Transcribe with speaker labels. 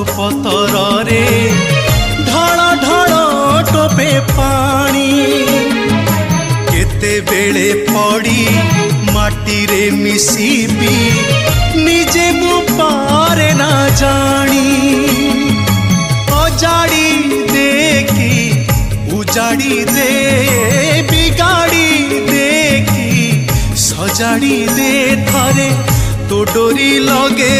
Speaker 1: पतर रे ढळ ढळ टोपे पानी केते बेले पड़ी माटी रे मिसिबी निजे मु पारे ना जानी अजाड़ी देखी उजाड़ी दे बिगाड़ी देखी सजाड़ी दे थारे तो डोरी लगे